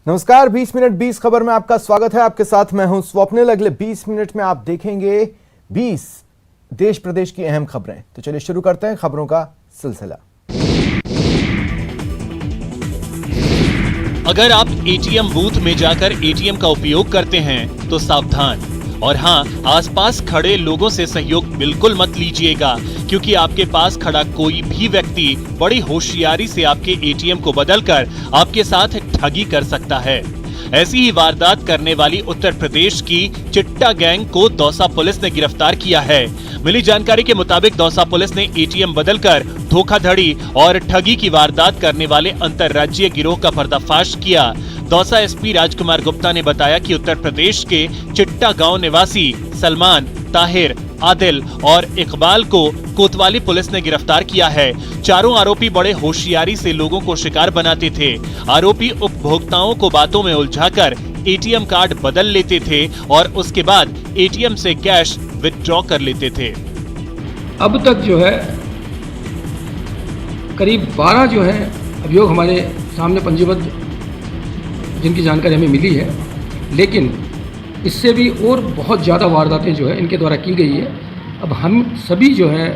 नमस्कार, 20 मिनट 20 खबर में आपका स्वागत है। आपके साथ मैं हूं स्वप्निल। अगले 20 मिनट में आप देखेंगे 20 देश प्रदेश की अहम खबरें। तो चलिए शुरू करते हैं खबरों का सिलसिला। अगर आप एटीएम बूथ में जाकर एटीएम का उपयोग करते हैं तो सावधान। और हाँ, आसपास खड़े लोगों से सहयोग बिल्कुल मत लीजिएगा, क्योंकि आपके पास खड़ा कोई भी व्यक्ति बड़ी होशियारी से आपके एटीएम को बदलकर आपके साथ ठगी कर सकता है। ऐसी ही वारदात करने वाली उत्तर प्रदेश की चिट्टा गैंग को दौसा पुलिस ने गिरफ्तार किया है। मिली जानकारी के मुताबिक दौसा पुलिस ने एटीएम बदलकर धोखाधड़ी और ठगी की वारदात करने वाले अंतर्राज्यीय गिरोह का पर्दाफाश किया। दौसा एसपी राजकुमार गुप्ता ने बताया कि उत्तर प्रदेश के चिट्टा गांव निवासी सलमान, ताहिर, आदिल और इकबाल को कोतवाली पुलिस ने गिरफ्तार किया है। चारों आरोपी बड़े होशियारी से लोगों को शिकार बनाते थे। आरोपी उपभोक्ताओं को बातों में उलझाकर एटीएम कार्ड बदल लेते थे और उसके बाद एटीएम से कैश विथड्रॉ कर लेते थे। अब तक जो है करीब 12 जो है अभियोग हमारे सामने पंजीबद्ध, जिनकी जानकारी हमें मिली है, लेकिन इससे भी और बहुत ज़्यादा वारदातें जो है इनके द्वारा की गई है। अब हम सभी जो है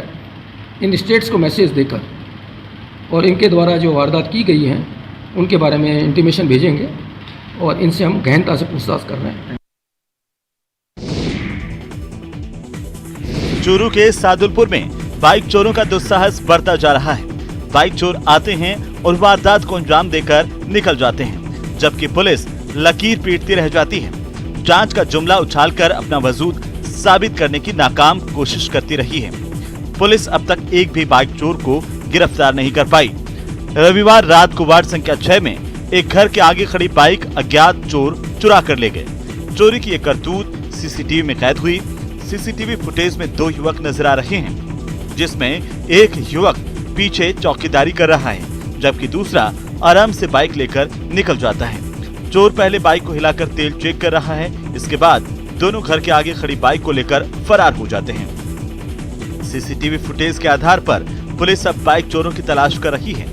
इन स्टेट्स को मैसेज देकर और इनके द्वारा जो वारदात की गई हैं उनके बारे में इंटीमेशन भेजेंगे और इनसे हम गहनता से पूछताछ कर रहे हैं। चूरू के सादुलपुर में बाइक चोरों का दुस्साहस बढ़ता जा रहा है। बाइक चोर आते हैं और वारदात को अंजाम देकर निकल जाते हैं, जबकि पुलिस लकीर पीटती रह जाती है। जांच का जुमला उछालकर अपना वजूद साबित करने की नाकाम कोशिश करती रही है। पुलिस अब तक एक भी बाइक चोर को गिरफ्तार नहीं कर पाई। रविवार रात को वार्ड संख्या 6 में एक घर के आगे खड़ी बाइक अज्ञात चोर चुरा कर ले गए। चोरी की ये करतूत सीसीटीवी में कैद हुई। सीसीटीवी फुटेज में 2 युवक नजर आ रहे हैं, जिसमें एक युवक पीछे चौकीदारी कर रहा है, जबकि दूसरा आराम से बाइक लेकर निकल जाता है। चोर पहले बाइक को हिलाकर तेल चेक कर रहा है, इसके बाद दोनों घर के आगे खड़ी बाइक को लेकर फरार हो जाते हैं। सीसीटीवी फुटेज के आधार पर पुलिस अब बाइक चोरों की तलाश कर रही है।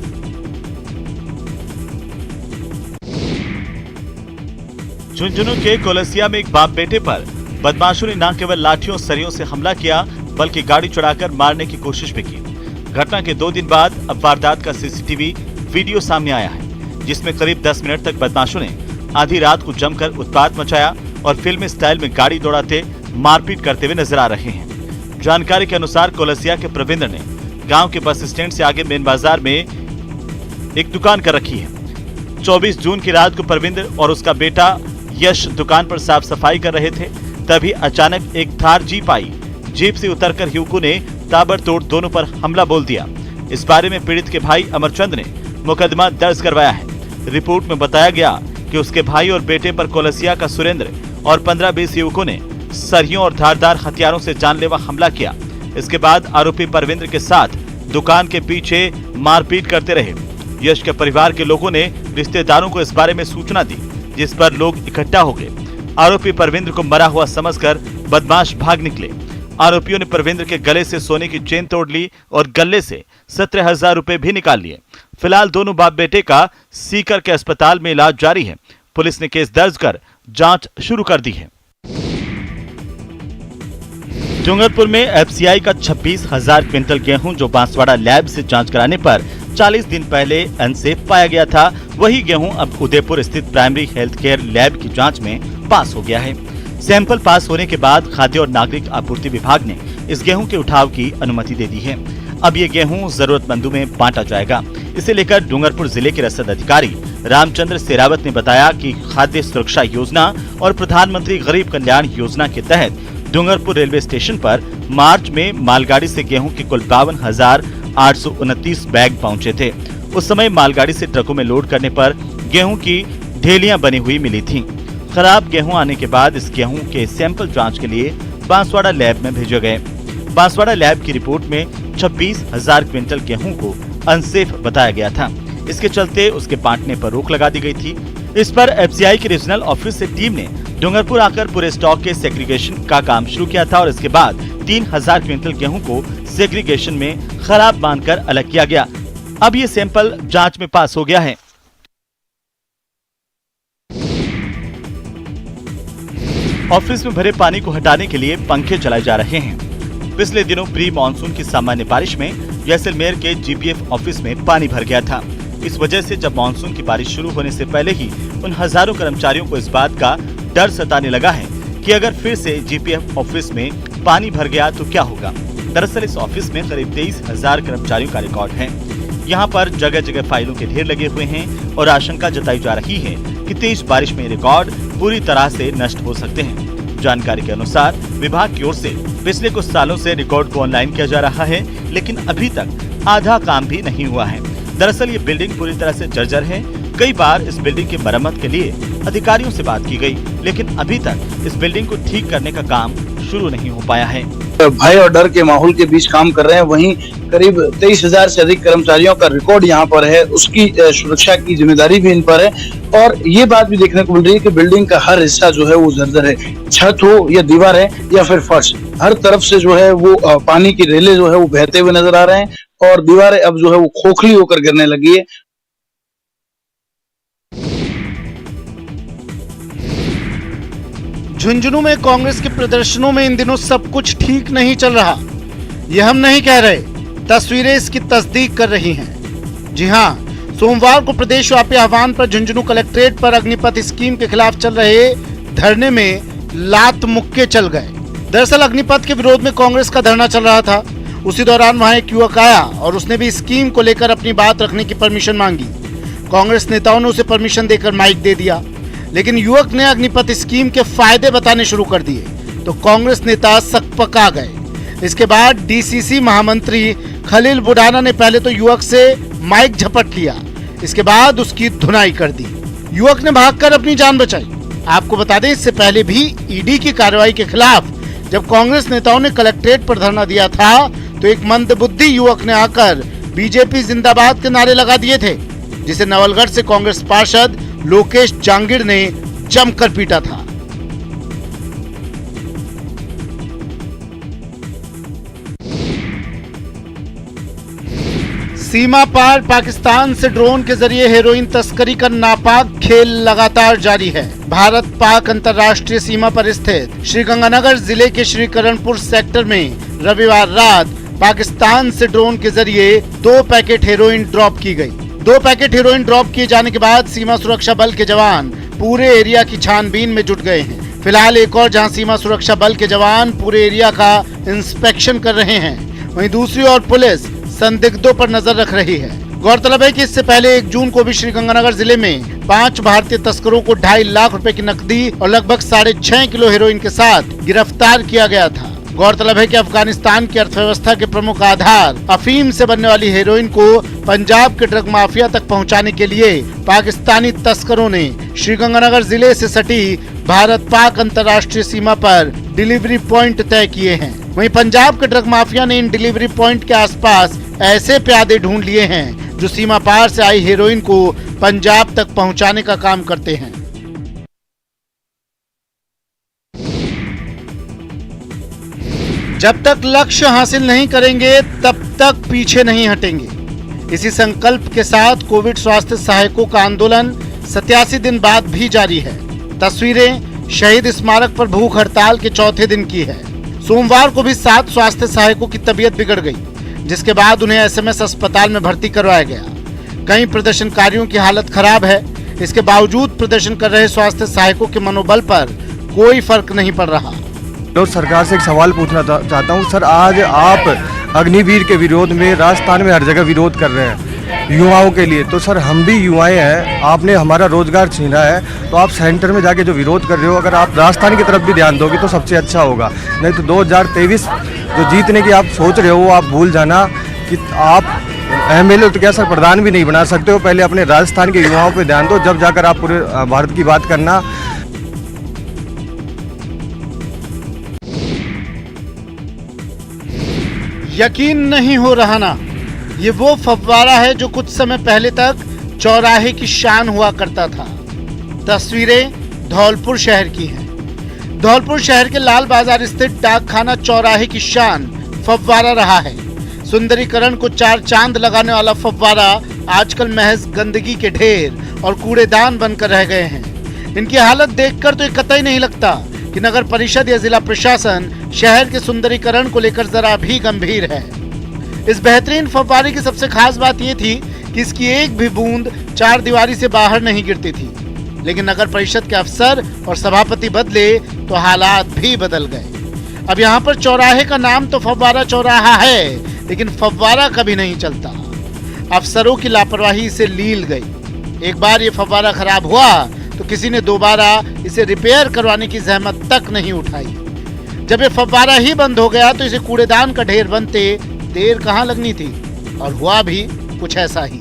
झुंझुनू के कोलसिया में एक बाप बेटे पर बदमाशों ने न केवल लाठियों सरियों से हमला किया, बल्कि गाड़ी चढ़ाकर मारने की कोशिश भी की। घटना के 2 दिन बाद अब वारदात का सीसीटीवी वीडियो सामने आया है, जिसमें करीब 10 मिनट तक बदमाशों ने आधी रात को जमकर उत्पात मचाया और फिल्मी स्टाइल में गाड़ी दौड़ाते मारपीट करते हुए नजर आ रहे हैं। जानकारी के अनुसार कोलसिया के प्रविंद्र ने गांव के बस स्टैंड से आगे मेन बाजार में एक दुकान कर रखी है। 24 जून की रात को प्रविंद्र और उसका बेटा यश दुकान पर साफ सफाई कर रहे थे, तभी अचानक एक थार जीप आई। जीप से उतरकर युवकों ने ताबड़तोड़ दोनों पर हमला बोल दिया। इस बारे में पीड़ित के भाई अमरचंद ने मुकदमा दर्ज करवाया है। रिपोर्ट में बताया गया कि उसके भाई और बेटे पर कोलसिया का सुरेंद्र और 15-20 युवकों ने सरियों और धारदार हथियारों से जानलेवा हमला किया। इसके बाद आरोपी परविंद्र के साथ दुकान के पीछे मारपीट करते रहे। यश के परिवार के लोगों ने रिश्तेदारों को इस बारे में सूचना दी, जिस पर लोग इकट्ठा हो गए। आरोपी परविंद्र को मरा हुआ समझकर बदमाश भाग निकले। आरोपियों ने परविंद्र के गले से सोने की चेन तोड़ ली और गले से 17,000 रुपए भी निकाल लिए। फिलहाल दोनों बाप बेटे का सीकर के अस्पताल में इलाज जारी है। पुलिस ने केस दर्ज कर जांच शुरू कर दी है। डूंगरपुर में एफसीआई का 26,000 क्विंटल गेहूं जो बांसवाड़ा लैब से जांच कराने पर 40 दिन पहले अनसेफ पाया गया था, वही गेहूं अब उदयपुर स्थित प्राइमरी हेल्थ केयर लैब की जांच में पास हो गया है। सैंपल पास होने के बाद खाद्य और नागरिक आपूर्ति विभाग ने इस गेहूं के उठाव की अनुमति दे दी है। अब ये गेहूं जरूरतमंदों में बांटा जाएगा। इसे लेकर डूंगरपुर जिले के रसद अधिकारी रामचंद्र शेरावत ने बताया कि खाद्य सुरक्षा योजना और प्रधानमंत्री गरीब कल्याण योजना के तहत डूंगरपुर रेलवे स्टेशन पर मार्च में मालगाड़ी से गेहूं के कुल 52,829 बैग पहुंचे थे। उस समय मालगाड़ी से ट्रकों में लोड करने पर गेहूं की ढेलियां बनी हुई मिली थीं। खराब गेहूं आने के बाद इस गेहूं के सैंपल जांच के लिए बांसवाड़ा लैब में भेजे गए। बांसवाड़ा लैब की रिपोर्ट में 26,000 क्विंटल गेहूं को अनसेफ बताया गया था। इसके चलते उसके बांटने पर रोक लगा दी गई थी। इस पर एफसीआई की रीजनल ऑफिस से टीम ने डूंगरपुर आकर पूरे स्टॉक के सेग्रीगेशन का काम शुरू किया था और इसके बाद 3,000 क्विंटल गेहूं को सेग्रीगेशन में खराब मानकर अलग किया गया। अब ये सैंपल जांच में पास हो गया है। ऑफिस में भरे पानी को हटाने के लिए पंखे चलाए जा रहे हैं। पिछले दिनों प्री मानसून की सामान्य बारिश में जैसलमेर के जीपीएफ ऑफिस में पानी भर गया था। इस वजह से जब मानसून की बारिश शुरू होने से पहले ही उन हजारों कर्मचारियों को इस बात का डर सताने लगा है कि अगर फिर से जीपीएफ ऑफिस में पानी भर गया तो क्या होगा। दरअसल इस ऑफिस में करीब 23,000 कर्मचारियों का रिकॉर्ड है। यहाँ पर जगह जगह फाइलों के ढेर लगे हुए हैं और आशंका जताई जा रही है कि तेज बारिश में रिकॉर्ड पूरी तरह से नष्ट हो सकते हैं। जानकारी के अनुसार विभाग की ओर से पिछले कुछ सालों से रिकॉर्ड को ऑनलाइन किया जा रहा है, लेकिन अभी तक आधा काम भी नहीं हुआ है। दरअसल ये बिल्डिंग पूरी तरह से जर्जर है। कई बार इस बिल्डिंग की मरम्मत के लिए अधिकारियों से बात की गई, लेकिन अभी तक इस बिल्डिंग को ठीक करने का काम शुरू नहीं हो पाया है। भय और डर के माहौल के बीच काम कर रहे हैं। वहीं करीब 23,000 से अधिक कर्मचारियों का रिकॉर्ड यहाँ पर है, उसकी सुरक्षा की जिम्मेदारी भी इन पर है। और ये बात भी देखने को मिल रही है कि बिल्डिंग का हर हिस्सा जो है वो जर्जर है। छत हो या दीवार है या फिर फर्श, हर तरफ से जो है वो पानी की रेले जो है वो बहते हुए नजर आ रहे हैं और दीवारें अब जो है वो खोखली होकर गिरने लगी है। झुंझुनू में कांग्रेस के प्रदर्शनों में इन दिनों सब कुछ ठीक नहीं चल रहा। ये हम नहीं कह रहे, तस्वीरें इसकी तस्दीक कर रही हैं। जी हां, सोमवार को प्रदेशव्यापी आह्वान पर झुंझुनू कलेक्ट्रेट पर अग्निपथ स्कीम के खिलाफ चल रहे धरने में लात मुक्के चल गए। दरअसल अग्निपथ के विरोध में कांग्रेस का धरना चल रहा था। उसी दौरान वहां एक युवक आया और उसने भी स्कीम को लेकर अपनी बात रखने की परमिशन मांगी। कांग्रेस नेताओं ने उसे परमिशन देकर माइक दे दिया, लेकिन युवक ने अग्निपथ स्कीम के फायदे बताने शुरू कर दिए तो कांग्रेस नेता सकपका गए। इसके बाद डीसीसी महामंत्री खलील बुढ़ाना ने पहले तो युवक से माइक झपट लिया, इसके बाद उसकी धुनाई कर दी। युवक ने भागकर अपनी जान बचाई। आपको बता दें, इससे पहले भी ईडी की कार्रवाई के खिलाफ जब कांग्रेस नेताओं ने कलेक्ट्रेट पर धरना दिया था तो एक मंदबुद्धि युवक ने आकर बीजेपी जिंदाबाद के नारे लगा दिए थे, जिसे नवलगढ़ से कांग्रेस पार्षद लोकेश जांगिड़ ने जमकर पीटा था। सीमा पार पाकिस्तान से ड्रोन के जरिए हेरोइन तस्करी का नापाक खेल लगातार जारी है। भारत पाक अंतर्राष्ट्रीय सीमा पर स्थित श्रीगंगानगर जिले के श्रीकरणपुर सेक्टर में रविवार रात पाकिस्तान से ड्रोन के जरिए 2 पैकेट हेरोइन ड्रॉप की गई। 2 पैकेट हेरोइन ड्रॉप किए जाने के बाद सीमा सुरक्षा बल के जवान पूरे एरिया की छानबीन में जुट गए हैं। फिलहाल एक और जहां सीमा सुरक्षा बल के जवान पूरे एरिया का इंस्पेक्शन कर रहे हैं, वहीं दूसरी ओर पुलिस संदिग्धों पर नजर रख रही है। गौरतलब है कि इससे पहले 1 जून को भी श्रीगंगानगर जिले में 5 भारतीय तस्करों को 2.5 लाख रुपए की नकदी और लगभग 6.5 किलो हेरोइन के साथ गिरफ्तार किया गया था। गौरतलब है कि अफगानिस्तान की अर्थव्यवस्था के प्रमुख आधार अफीम से बनने वाली हेरोइन को पंजाब के ड्रग माफिया तक पहुंचाने के लिए पाकिस्तानी तस्करों ने श्रीगंगानगर जिले से सटी भारत पाक अंतर्राष्ट्रीय सीमा पर डिलीवरी पॉइंट तय किए हैं। वहीं पंजाब के ड्रग माफिया ने इन डिलीवरी पॉइंट के आसपास ऐसे प्यादे ढूंढ लिए हैं जो सीमा पार से आई हेरोइन को पंजाब तक पहुंचाने का काम करते हैं। जब तक लक्ष्य हासिल नहीं करेंगे तब तक पीछे नहीं हटेंगे। इसी संकल्प के साथ कोविड स्वास्थ्य सहायकों का आंदोलन 87 दिन बाद भी जारी है। तस्वीरें शहीद स्मारक पर भूख हड़ताल के 4थे दिन की है। सोमवार को भी 7 स्वास्थ्य सहायकों की तबीयत बिगड़ गई, जिसके बाद उन्हें एसएमएस अस्पताल में भर्ती करवाया गया। कई प्रदर्शनकारियों की हालत खराब है। इसके बावजूद प्रदर्शन कर रहे स्वास्थ्य सहायकों के मनोबल पर कोई फर्क नहीं पड़ रहा। तो सरकार से एक सवाल पूछना चाहता हूँ सर, आज आप अग्निवीर के विरोध में राजस्थान में हर जगह विरोध कर रहे हैं युवाओं के लिए, तो सर हम भी युवाएं हैं, आपने हमारा रोजगार छीना है, तो आप सेंटर में जाके जो विरोध कर रहे हो, अगर आप राजस्थान की तरफ भी ध्यान दोगे तो सबसे अच्छा होगा। नहीं तो 2023 जो जीतने की आप सोच रहे हो वो आप भूल जाना कि आप एमएलए तो क्या सर प्रधान भी नहीं बना सकते हो। पहले अपने राजस्थान के युवाओं पर ध्यान दो, जब जाकर आप पूरे भारत की बात करना। यकीन नहीं हो रहा ना, ये वो फव्वारा है जो कुछ समय पहले तक चौराहे की शान हुआ करता था। तस्वीरें धौलपुर शहर की हैं। धौलपुर शहर के लाल बाजार स्थित डाकखाना चौराहे की शान फव्वारा रहा है। सुंदरीकरण को 4 चांद लगाने वाला फव्वारा आजकल महज गंदगी के ढेर और कूड़ेदान बनकर रह गए हैं। इनकी हालत देखकर तो ये कतई नहीं लगता कि नगर परिषद या जिला प्रशासन शहर के सुंदरीकरण को लेकर जरा भी गंभीर है। इस बेहतरीन फव्वारे की सबसे खास बात यह थी कि इसकी एक भी बूंद चार दीवारी से बाहर नहीं गिरती थी, लेकिन नगर परिषद के अफसर और सभापति बदले तो हालात भी बदल गए। अब यहाँ पर चौराहे का नाम तो फव्वारा चौराहा है, लेकिन फव्वारा कभी नहीं चलता। अफसरों की लापरवाही इसे लील गई। एक बार ये फव्वारा खराब हुआ तो किसी ने दोबारा इसे रिपेयर करवाने की जहमत तक नहीं उठाई। जब ये फव्वारा ही बंद हो गया तो इसे कूड़ेदान का ढेर बनते देर कहाँ लगनी थी, और हुआ भी कुछ ऐसा ही।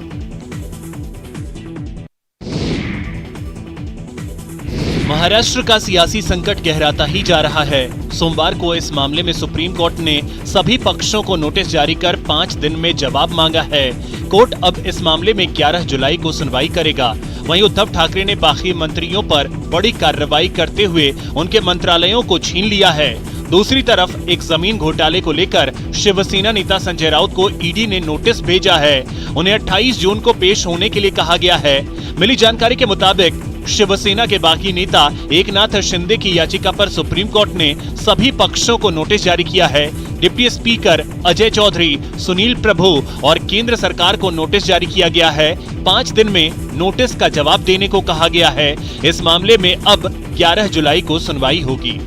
महाराष्ट्र का सियासी संकट गहराता ही जा रहा है। सोमवार को इस मामले में सुप्रीम कोर्ट ने सभी पक्षों को नोटिस जारी कर 5 दिन में जवाब मांगा है। कोर्ट अब इस मामले में 11 जुलाई को सुनवाई करेगा। वहीं उद्धव ठाकरे ने बाकी मंत्रियों पर बड़ी कार्रवाई करते हुए उनके मंत्रालयों को छीन लिया है। दूसरी तरफ एक जमीन घोटाले को लेकर शिवसेना नेता संजय राउत को ईडी ने नोटिस भेजा है। उन्हें 28 जून को पेश होने के लिए कहा गया है। मिली जानकारी के मुताबिक शिवसेना के बागी नेता एकनाथ शिंदे की याचिका पर सुप्रीम कोर्ट ने सभी पक्षों को नोटिस जारी किया है। डिप्टी स्पीकर अजय चौधरी, सुनील प्रभु और केंद्र सरकार को नोटिस जारी किया गया है। 5 दिन में नोटिस का जवाब देने को कहा गया है। इस मामले में अब 11 जुलाई को सुनवाई होगी।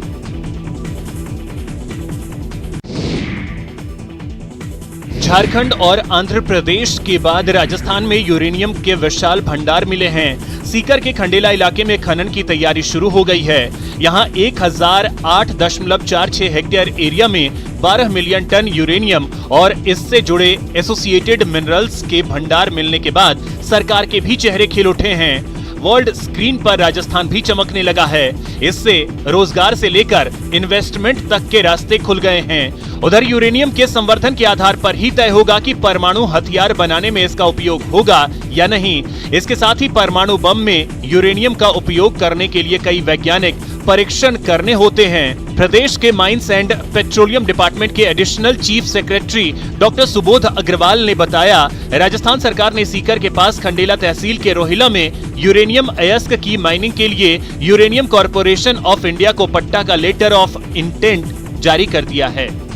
झारखंड और आंध्र प्रदेश के बाद राजस्थान में यूरेनियम के विशाल भंडार मिले हैं। सीकर के खंडेला इलाके में खनन की तैयारी शुरू हो गई है। यहां 1008.46 हेक्टेयर एरिया में 12 मिलियन टन यूरेनियम और इससे जुड़े एसोसिएटेड मिनरल्स के भंडार मिलने के बाद सरकार के भी चेहरे खिल उठे हैं। वर्ल्ड स्क्रीन पर राजस्थान भी चमकने लगा है। इससे रोजगार से लेकर इन्वेस्टमेंट तक के रास्ते खुल गए हैं। उधर यूरेनियम के संवर्धन के आधार पर ही तय होगा कि परमाणु हथियार बनाने में इसका उपयोग होगा या नहीं। इसके साथ ही परमाणु बम में यूरेनियम का उपयोग करने के लिए कई वैज्ञानिक परीक्षण करने होते हैं। प्रदेश के माइंस एंड पेट्रोलियम डिपार्टमेंट के additional chief secretary doctor Subodh Agarwal ने बताया, राजस्थान सरकार ने सीकर के पास खंडेला तहसील के रोहिला में यूरेनियम अयस्क की माइनिंग के लिए यूरेनियम कॉर्पोरेशन ऑफ इंडिया को पट्टा का लेटर ऑफ इंटेंट जारी कर दिया है।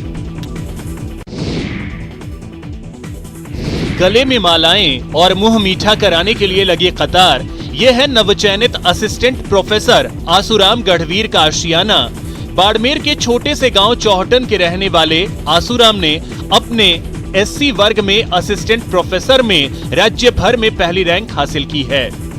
गले में मालाएं और मुंह मीठा कराने के लिए लगी कतार, ये है नवचयनित असिस्टेंट प्रोफेसर आसूराम गढ़वीर का आशियाना। बाड़मेर के छोटे से गांव चौहटन के रहने वाले आसूराम ने अपने एससी वर्ग में असिस्टेंट प्रोफेसर में राज्य भर में पहली रैंक हासिल की है।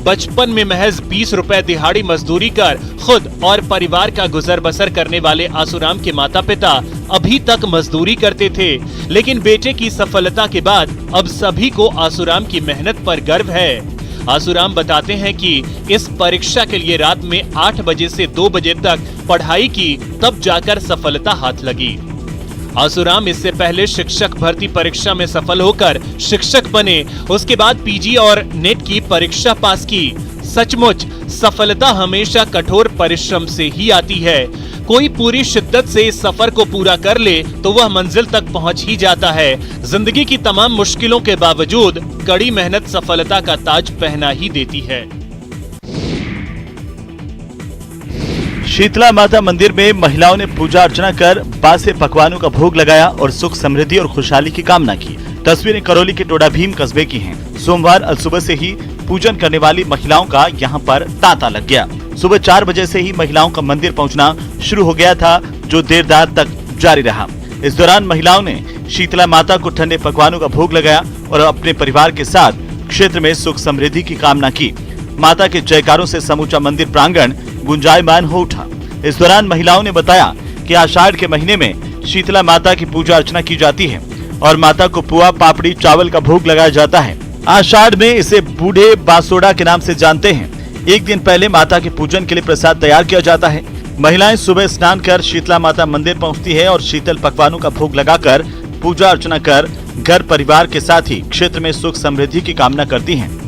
बचपन में महज 20 रुपए दिहाड़ी मजदूरी कर खुद और परिवार का गुजर बसर करने वाले आसूराम के माता पिता अभी तक मजदूरी करते थे, लेकिन बेटे की सफलता के बाद अब सभी को आसूराम की मेहनत पर गर्व है। आसूराम बताते हैं कि इस परीक्षा के लिए रात में 8 बजे से 2 बजे तक पढ़ाई की, तब जाकर सफलता हाथ लगी। आसूराम इससे पहले शिक्षक भर्ती परीक्षा में सफल होकर शिक्षक बने। उसके बाद पीजी और नेट की परीक्षा पास की। सचमुच सफलता हमेशा कठोर परिश्रम से ही आती है। कोई पूरी शिद्दत से इस सफर को पूरा कर ले तो वह मंजिल तक पहुंच ही जाता है। जिंदगी की तमाम मुश्किलों के बावजूद कड़ी मेहनत सफलता का ताज पहना ही देती है। शीतला माता मंदिर में महिलाओं ने पूजा अर्चना कर बासे पकवानों का भोग लगाया और सुख समृद्धि और खुशहाली की कामना की। तस्वीरें करौली के टोडा भीम कस्बे की हैं। सोमवार अलसुबह से ही पूजन करने वाली महिलाओं का यहां पर तांता लग गया। सुबह 4 बजे से ही महिलाओं का मंदिर पहुंचना शुरू हो गया था, जो देर रात तक जारी रहा। इस दौरान महिलाओं ने शीतला माता को ठंडे पकवानों का भोग लगाया और अपने परिवार के साथ क्षेत्र में सुख समृद्धि की कामना की। माता के जयकारों से समूचा मंदिर प्रांगण गुंजायमान हो उठा। इस दौरान महिलाओं ने बताया कि आषाढ़ के महीने में शीतला माता की पूजा अर्चना की जाती है और माता को पुआ, पापड़ी, चावल का भोग लगाया जाता है। आषाढ़ में इसे बूढ़े बासोड़ा के नाम से जानते हैं। एक दिन पहले माता के पूजन के लिए प्रसाद तैयार किया जाता है। महिलाएं सुबह स्नान कर शीतला माता मंदिर पहुंचती है और शीतल पकवानों का भोग लगाकर पूजा अर्चना कर घर परिवार के साथ ही क्षेत्र में सुख समृद्धि की कामना करती हैं।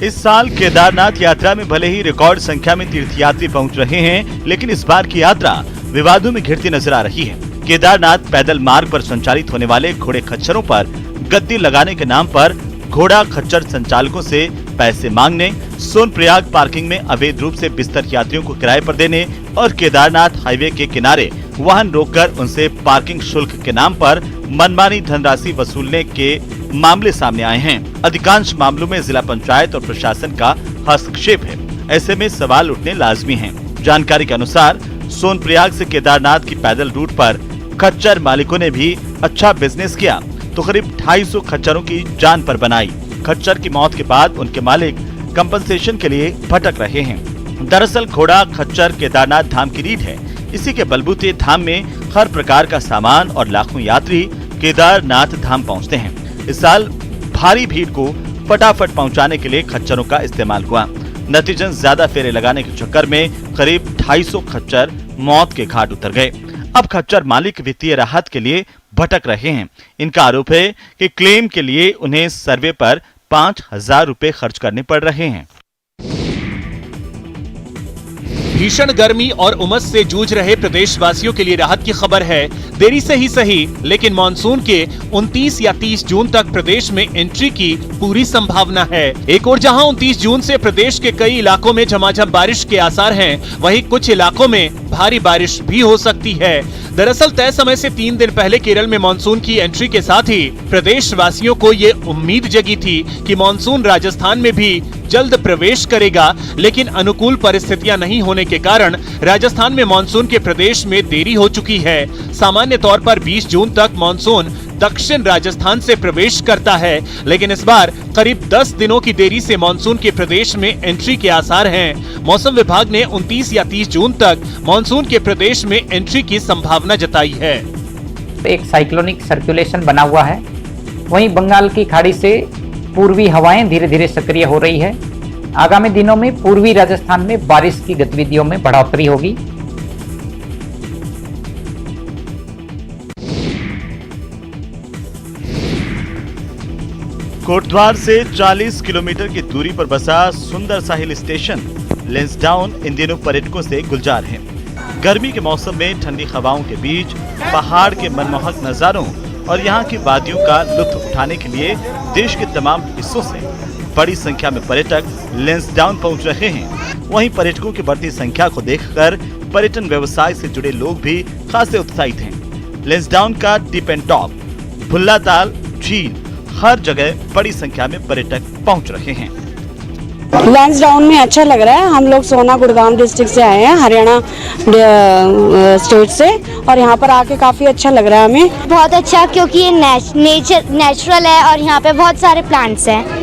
इस साल केदारनाथ यात्रा में भले ही रिकॉर्ड संख्या में तीर्थयात्री पहुंच रहे हैं, लेकिन इस बार की यात्रा विवादों में घिरती नजर आ रही है। केदारनाथ पैदल मार्ग पर संचालित होने वाले घोड़े खच्चरों पर गद्दी लगाने के नाम पर घोड़ा खच्चर संचालकों से पैसे मांगने, सोनप्रयाग पार्किंग में अवैध रूप से बिस्तर यात्रियों को किराए पर देने और केदारनाथ हाईवे के किनारे वाहन रोककर उनसे पार्किंग शुल्क के नाम पर मनमानी धनराशि वसूलने के मामले सामने आए हैं। अधिकांश मामलों में जिला पंचायत और प्रशासन का हस्तक्षेप है। ऐसे में सवाल उठने लाजमी हैं। जानकारी के अनुसार सोनप्रयाग से केदारनाथ की पैदल रूट पर खच्चर मालिकों ने भी अच्छा बिजनेस किया तो करीब 250 खच्चरों की जान पर बनाई। खच्चर की मौत के बाद उनके मालिक कंपनसेशन के लिए भटक रहे हैं। दरअसल घोड़ा खच्चर केदारनाथ धाम की रीढ़ है। इसी के बलबूते धाम में हर प्रकार का सामान और लाखों यात्री केदारनाथ धाम पहुंचते हैं। इस साल भारी भीड़ को फटाफट पहुंचाने के लिए खच्चरों का इस्तेमाल हुआ। नतीजन ज्यादा फेरे लगाने के चक्कर में करीब 250 खच्चर मौत के घाट उतर गए। अब खच्चर मालिक वित्तीय राहत के लिए भटक रहे हैं। इनका आरोप है कि क्लेम के लिए उन्हें सर्वे पर 5,000 रुपए खर्च करने पड़ रहे हैं। भीषण गर्मी और उमस से जूझ रहे प्रदेशवासियों के लिए राहत की खबर है। देरी से ही सही, लेकिन मानसून के 29 या 30 जून तक प्रदेश में एंट्री की पूरी संभावना है। एक और जहां 29 जून से प्रदेश के कई इलाकों में झमाझम बारिश के आसार हैं, वहीं कुछ इलाकों में भारी बारिश भी हो सकती है। दरअसल तय समय से 3 दिन पहले केरल में मानसून की एंट्री के साथ ही प्रदेश वासियों को ये उम्मीद जगी थी कि मानसून राजस्थान में भी जल्द प्रवेश करेगा, लेकिन अनुकूल परिस्थितियां नहीं होने के कारण राजस्थान में मानसून के प्रदेश में देरी हो चुकी है। सामान्य तौर पर 20 जून तक मानसून दक्षिण राजस्थान से प्रवेश करता है, लेकिन इस बार करीब 10 दिनों की देरी से मानसून के प्रदेश में एंट्री के आसार हैं। मौसम विभाग ने 29 या 30 जून तक मानसून के प्रदेश में एंट्री की संभावना जताई है। एक साइक्लोनिक सर्कुलेशन बना हुआ है, वहीं बंगाल की खाड़ी से पूर्वी हवाएं धीरे धीरे सक्रिय हो रही है। आगामी दिनों में पूर्वी राजस्थान में बारिश की गतिविधियों में बढ़ोतरी होगी। कोटद्वार से 40 किलोमीटर की दूरी पर बसा सुंदर सा हिल स्टेशन लेंसडाउन इन दिनों पर्यटकों से गुलजार है। गर्मी के मौसम में ठंडी हवाओं के बीच पहाड़ के मनमोहक नजारों और यहाँ की वादियों का लुत्फ उठाने के लिए देश के तमाम हिस्सों से बड़ी संख्या में पर्यटक लेंसडाउन पहुँच रहे हैं। वहीं पर्यटकों की बढ़ती संख्या को देखकर पर्यटन व्यवसाय से जुड़े लोग भी खासे उत्साहित हैं। लेंसडाउन का टिप एंड टॉप, भुल्लाताल झील, हर जगह बड़ी संख्या में पर्यटक पहुंच रहे हैं। लेंसडाउन में अच्छा लग रहा है। हम लोग सोना गुड़गांव डिस्ट्रिक्ट से आए हैं, हरियाणा स्टेट से, और यहाँ पर आके काफी अच्छा लग रहा है हमें। बहुत अच्छा, क्योंकि ये नेचुरल है और यहाँ पे बहुत सारे प्लांट्स हैं।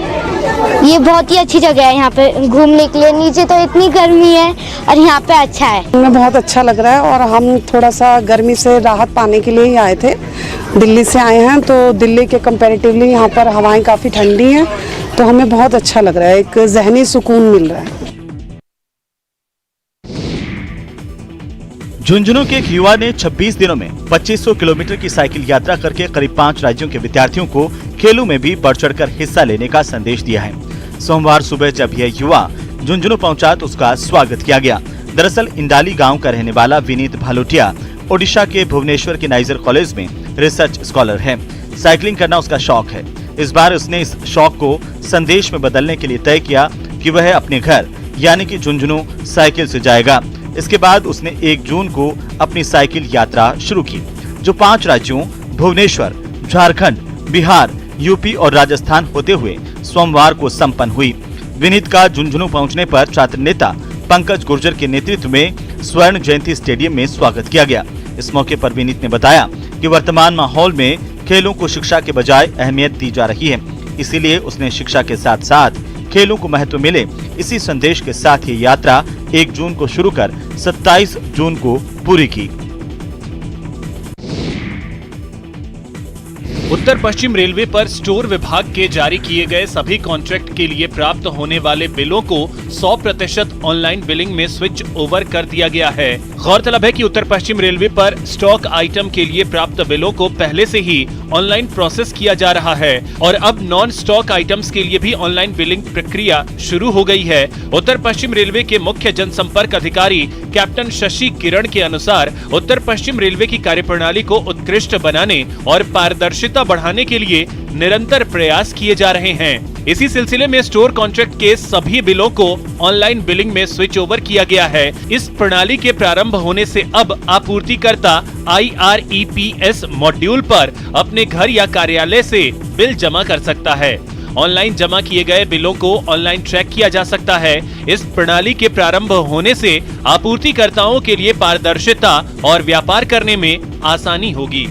ये बहुत ही अच्छी जगह है यहाँ पे घूमने के लिए। नीचे तो इतनी गर्मी है और यहाँ पे अच्छा है। हमें बहुत अच्छा लग रहा है और हम थोड़ा सा गर्मी से राहत पाने के लिए ही आए थे। दिल्ली से आए हैं, तो दिल्ली के कंपैरेटिवली यहाँ पर हवाएं काफ़ी ठंडी हैं, तो हमें बहुत अच्छा लग रहा है, एक जहनी सुकून मिल रहा है। झुंझुनू के एक युवा ने 26 दिनों में 2500 किलोमीटर की साइकिल यात्रा करके करीब 5 राज्यों के विद्यार्थियों को खेलों में भी बढ़ चढ़कर हिस्सा लेने का संदेश दिया है। सोमवार सुबह जब यह युवा झुंझुनू पहुंचा तो उसका स्वागत किया गया। दरअसल इंडाली गांव का रहने वाला विनीत भालोटिया ओडिशा के भुवनेश्वर के नाइजर कॉलेज में रिसर्च स्कॉलर है। साइकिलिंग करना उसका शौक है। इस बार उसने इस शौक को संदेश में बदलने के लिए तय किया कि वह अपने घर यानी कि झुंझुनू साइकिल से जाएगा। इसके बाद उसने 1 जून को अपनी साइकिल यात्रा शुरू की, जो 5 राज्यों भुवनेश्वर, झारखंड, बिहार, यूपी और राजस्थान होते हुए सोमवार को संपन्न हुई। विनीत का झुंझुनू पहुंचने पर छात्र नेता पंकज गुर्जर के नेतृत्व में स्वर्ण जयंती स्टेडियम में स्वागत किया गया। इस मौके पर विनीत ने बताया कि वर्तमान माहौल में खेलों को शिक्षा के बजाय अहमियत दी जा रही है, इसीलिए उसने शिक्षा के साथ साथ खेलों को महत्व मिले, इसी संदेश के साथ ये यात्रा 1 जून को शुरू कर 27 जून को पूरी की। उत्तर पश्चिम रेलवे पर स्टोर विभाग के जारी किए गए सभी कॉन्ट्रैक्ट के लिए प्राप्त होने वाले बिलों को 100% ऑनलाइन बिलिंग में स्विच ओवर कर दिया गया है। गौरतलब है कि उत्तर पश्चिम रेलवे पर स्टॉक आइटम के लिए प्राप्त बिलों को पहले से ही ऑनलाइन प्रोसेस किया जा रहा है और अब नॉन स्टॉक आइटम्स के लिए भी ऑनलाइन बिलिंग प्रक्रिया शुरू हो गई है। उत्तर पश्चिम रेलवे के मुख्य जनसंपर्क अधिकारी कैप्टन शशि किरण के अनुसार उत्तर पश्चिम रेलवे की कार्यप्रणाली को उत्कृष्ट बनाने और पारदर्शिता बढ़ाने के लिए निरंतर प्रयास किए जा रहे हैं। इसी सिलसिले में स्टोर कॉन्ट्रैक्ट के सभी बिलों को ऑनलाइन बिलिंग में स्विच ओवर किया गया है। इस प्रणाली के प्रारंभ होने से अब आपूर्तिकर्ता IREPS मॉड्यूल पर अपने घर या कार्यालय से बिल जमा कर सकता है। ऑनलाइन जमा किए गए बिलों को ऑनलाइन ट्रैक किया जा सकता है। इस प्रणाली के प्रारंभ होने से आपूर्तिकर्ताओं के लिए पारदर्शिता और व्यापार करने में आसानी होगी।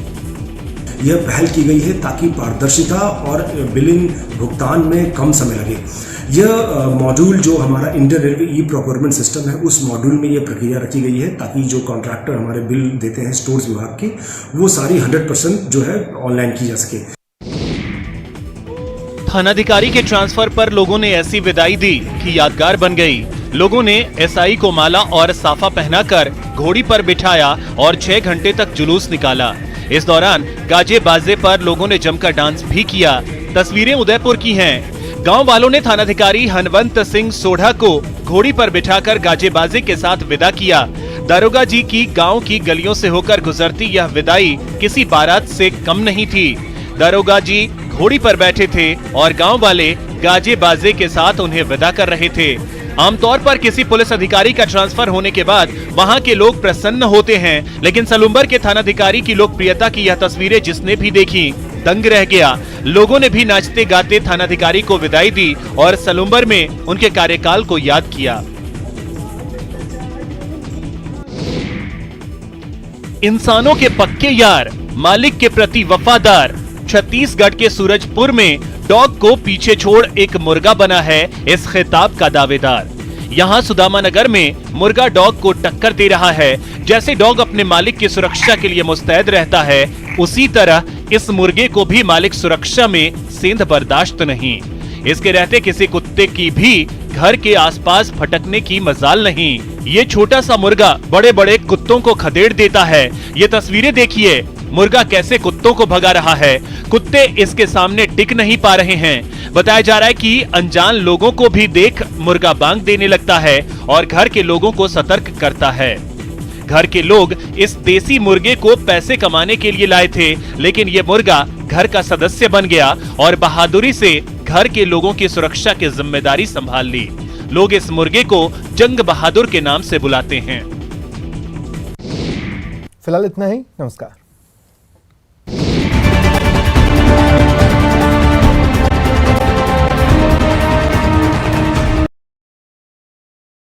यह पहल की गई है ताकि पारदर्शिता और बिलिंग भुगतान में कम समय लगे। यह मॉड्यूल जो हमारा Indian railway e procurement system है, उस मॉड्यूल में यह प्रक्रिया रखी गई है ताकि जो कॉन्ट्रैक्टर हमारे बिल देते हैं स्टोर्स विभाग के, वो सारी 100% जो है ऑनलाइन की जा सके। थानाधिकारी के ट्रांसफर पर लोगों ने ऐसी विदाई दी कि यादगार बन गई। लोगों ने SI को माला और साफा पहनाकर घोड़ी पर बिठाया और 6 घंटे तक जुलूस निकाला। इस दौरान गाजे बाजे पर लोगों ने जमकर डांस भी किया। तस्वीरें उदयपुर की हैं। गांव वालों ने थानाधिकारी हनवंत सिंह सोढ़ा को घोड़ी पर बिठाकर गाजे बाजे के साथ विदा किया। दारोगा जी की गांव की गलियों से होकर गुजरती यह विदाई किसी बारात से कम नहीं थी। दारोगा जी घोड़ी पर बैठे थे और गांव वाले गाजे बाजे के साथ उन्हें विदा कर रहे थे। आमतौर पर किसी पुलिस अधिकारी का ट्रांसफर होने के बाद वहां के लोग प्रसन्न होते हैं, लेकिन सलूम्बर के थानाधिकारी की लोकप्रियता की यह तस्वीरें जिसने भी देखी दंग रह गया। लोगों ने भी नाचते गाते थानाधिकारी को विदाई दी और सलूम्बर में उनके कार्यकाल को याद किया। इंसानों के पक्के यार, मालिक के प्रति वफादार। छत्तीसगढ़ के सूरजपुर में डॉग को पीछे छोड़ एक मुर्गा बना है इस खिताब का दावेदार। यहाँ सुदामा नगर में मुर्गा डॉग को टक्कर दे रहा है। जैसे डॉग अपने मालिक की सुरक्षा के लिए मुस्तैद रहता है, उसी तरह इस मुर्गे को भी मालिक सुरक्षा में सेंध बर्दाश्त नहीं। इसके रहते किसी कुत्ते की भी घर के आसपास भटकने की मजाल नहीं। ये छोटा सा मुर्गा बड़े बड़े कुत्तों को खदेड़ देता है। ये तस्वीरें देखिए, मुर्गा कैसे कुत्तों को भगा रहा है। कुत्ते इसके सामने टिक नहीं पा रहे हैं। बताया जा रहा है कि अनजान लोगों को भी देख मुर्गा बांग देने लगता है और घर के लोगों को सतर्क करता है। घर के लोग इस देसी मुर्गे को पैसे कमाने के लिए लाए थे, लेकिन ये मुर्गा घर का सदस्य बन गया और बहादुरी से घर के लोगों की सुरक्षा की जिम्मेदारी संभाल ली। लोग इस मुर्गे को जंग बहादुर के नाम से बुलाते हैं। फिलहाल इतना ही। नमस्कार।